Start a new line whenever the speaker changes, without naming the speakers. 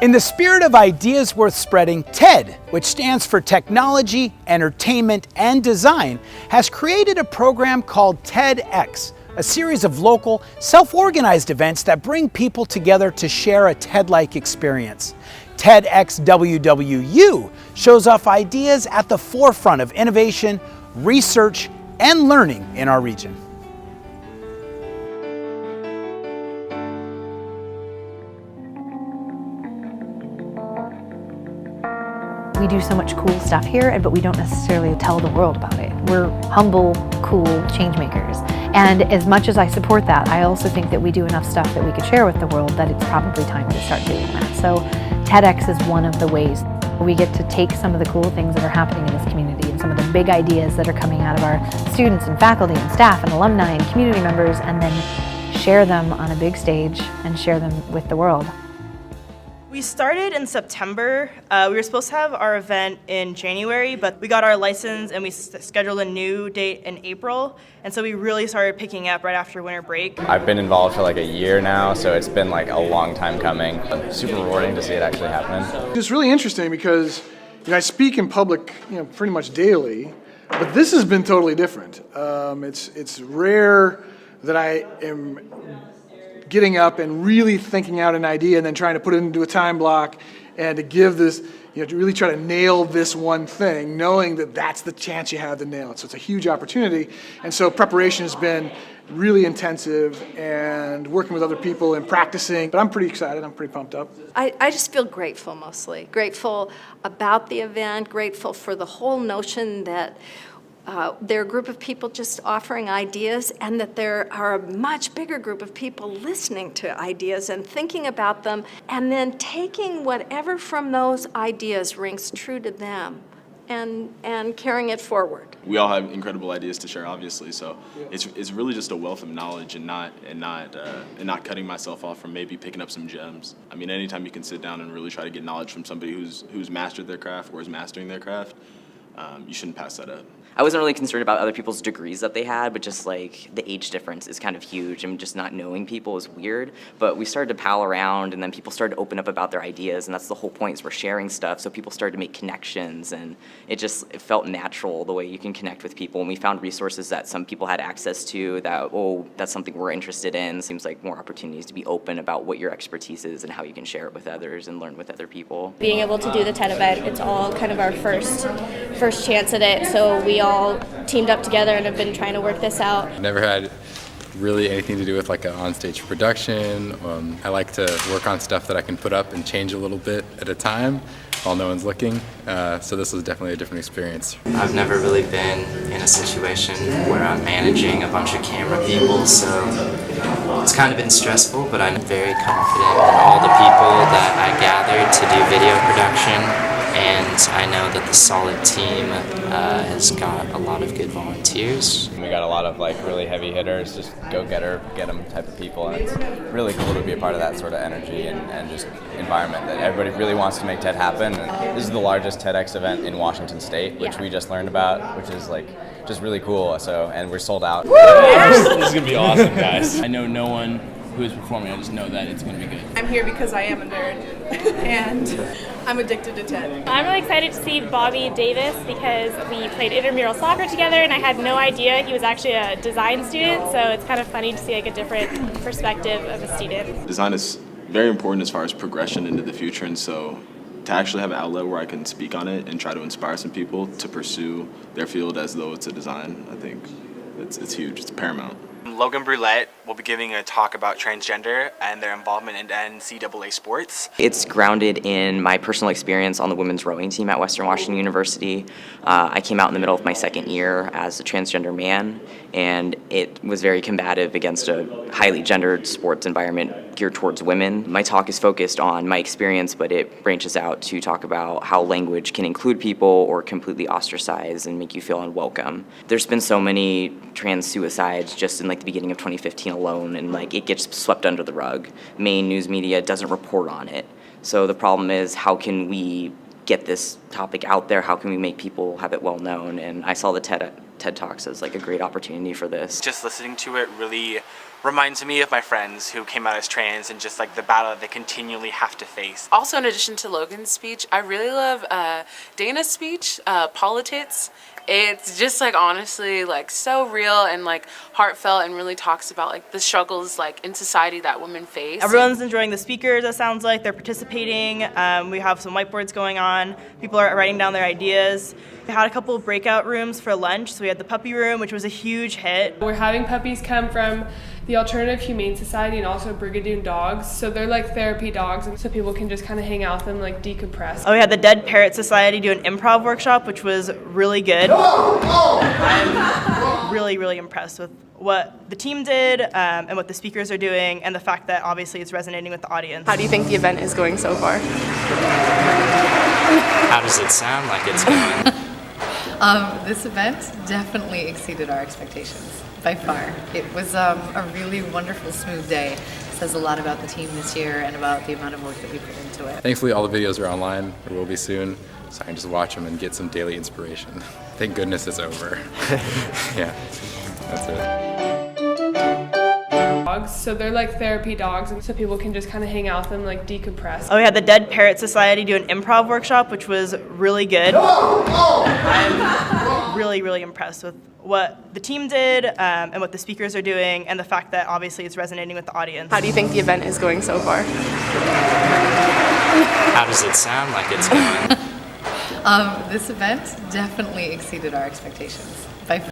In the spirit of ideas worth spreading, TED, which stands for Technology, Entertainment, and Design, has created a program called TEDx, a series of local, self-organized events that bring people together to share a TED-like experience. TEDx WWU shows off ideas at the forefront of innovation, research, and learning in our region.
We do so much cool stuff here, but we don't necessarily tell the world about it. We're humble, cool change makers. And as much as I support that, I also think that we do enough stuff that we could share with the world that it's probably time to start doing that. So TEDx is one of the ways we get to take some of the cool things that are happening in this community and some of the big ideas that are coming out of our students and faculty and staff and alumni and community members, and then share them on a big stage and share them with the world.
We started in September. We were supposed to have our event in January, but we got our license and we scheduled a new date in April. And so we really started picking up right after winter break.
I've been involved for like a year now, so it's been like a long time coming. Super rewarding to see it actually happen.
It's really interesting because I speak in public pretty much daily, but this has been totally different. It's rare that I am getting up and really thinking out an idea and then trying to put it into a time block and to give this, to really try to nail this one thing, knowing that that's the chance you have to nail it. So it's a huge opportunity. And so preparation has been really intensive and working with other people and practicing. But I'm pretty excited. I'm pretty pumped up.
I just feel grateful mostly. Grateful about the event, grateful for the whole notion that they're a group of people just offering ideas, and that there are a much bigger group of people listening to ideas and thinking about them, and then taking whatever from those ideas rings true to them and carrying it forward.
We all have incredible ideas to share, obviously, so it's really just a wealth of knowledge and not cutting myself off from maybe picking up some gems. I mean, anytime you can sit down and really try to get knowledge from somebody who's mastered their craft or is mastering their craft, you shouldn't pass that up.
I wasn't really concerned about other people's degrees that they had, but just like the age difference is kind of huge, and just not knowing people is weird. But we started to pal around, and then people started to open up about their ideas, and that's the whole point, is we're sharing stuff, so people started to make connections, and it felt natural the way you can connect with people. And we found resources that some people had access to that, that's something we're interested in. Seems like more opportunities to be open about what your expertise is and how you can share it with others and learn with other people.
Being able to do the TED event, it's all kind of our first chance at it, so we all teamed up together and have been trying to work this out.
Never had really anything to do with like an on-stage production. I like to work on stuff that I can put up and change a little bit at a time while no one's looking, so this was definitely a different experience.
I've never really been in a situation where I'm managing a bunch of camera people, so it's kind of been stressful, but I'm very confident in all the people that I gathered to do video production. And I know that the solid team has got a lot of good volunteers.
We got a lot of like really heavy hitters, just go get them type of people, and it's really cool to be a part of that sort of energy and just environment that everybody really wants to make TED happen. And this is the largest TEDx event in Washington State, which we just learned about, which is like just really cool. So, and we're sold out.
This is gonna be awesome, guys. I know no one who is performing, I just know that it's going to be good.
I'm here because I am a nerd, and I'm addicted to TED.
I'm really excited to see Bobby Davis because we played intramural soccer together, and I had no idea he was actually a design student, so it's kind of funny to see like a different perspective of a student.
Design is very important as far as progression into the future, and so to actually have an outlet where I can speak on it and try to inspire some people to pursue their field as though it's a design, I think it's huge, it's paramount.
Logan Brulette will be giving a talk about transgender and their involvement in NCAA sports.
It's grounded in my personal experience on the women's rowing team at Western Washington University. I came out in the middle of my second year as a transgender man, and it was very combative against a highly gendered sports environment geared towards women. My talk is focused on my experience, but it branches out to talk about how language can include people or completely ostracize and make you feel unwelcome. There's been so many trans suicides just in like the beginning of 2015 alone, and like it gets swept under the rug. Main news media doesn't report on it. So the problem is, how can we get this topic out there? How can we make people have it well known? And I saw the TED Talks as like a great opportunity for this.
Just listening to it really reminds me of my friends who came out as trans and just like the battle that they continually have to face.
Also, in addition to Logan's speech, I really love Dana's speech, Politics. It's just like honestly like so real and like heartfelt and really talks about like the struggles like in society that women face.
Everyone's enjoying the speakers, it sounds like. They're participating. We have some whiteboards going on. People are writing down their ideas. We had a couple of breakout rooms for lunch. So we had the puppy room, which was a huge hit.
We're having puppies come from the Alternative Humane Society and also Brigadoon dogs. So they're like therapy dogs, and so people can just kind of hang out with them, like decompress.
Oh, we had the Dead Parrot Society do an improv workshop, which was really good. I'm really, really impressed with what the team did and what the speakers are doing, and the fact that obviously it's resonating with the audience.
How do you think the event is going so far?
How does it sound like it's going?
This event definitely exceeded our expectations, by far. It was a really wonderful, smooth day. It says a lot about the team this year and about the amount of work that we put into it.
Thankfully, all the videos are online, or will be soon, so I can just watch them and get some daily inspiration. Thank goodness it's over. Yeah, that's it.
So they're like therapy dogs, and so people can just kind of hang out with them, like decompress.
Oh, we had the Dead Parrot Society do an improv workshop, which was really good. I'm really, really impressed with what the team did and what the speakers are doing, and the fact that obviously it's resonating with the audience.
How do you think the event is going so far?
How does it sound like it's going?
This event definitely exceeded our expectations.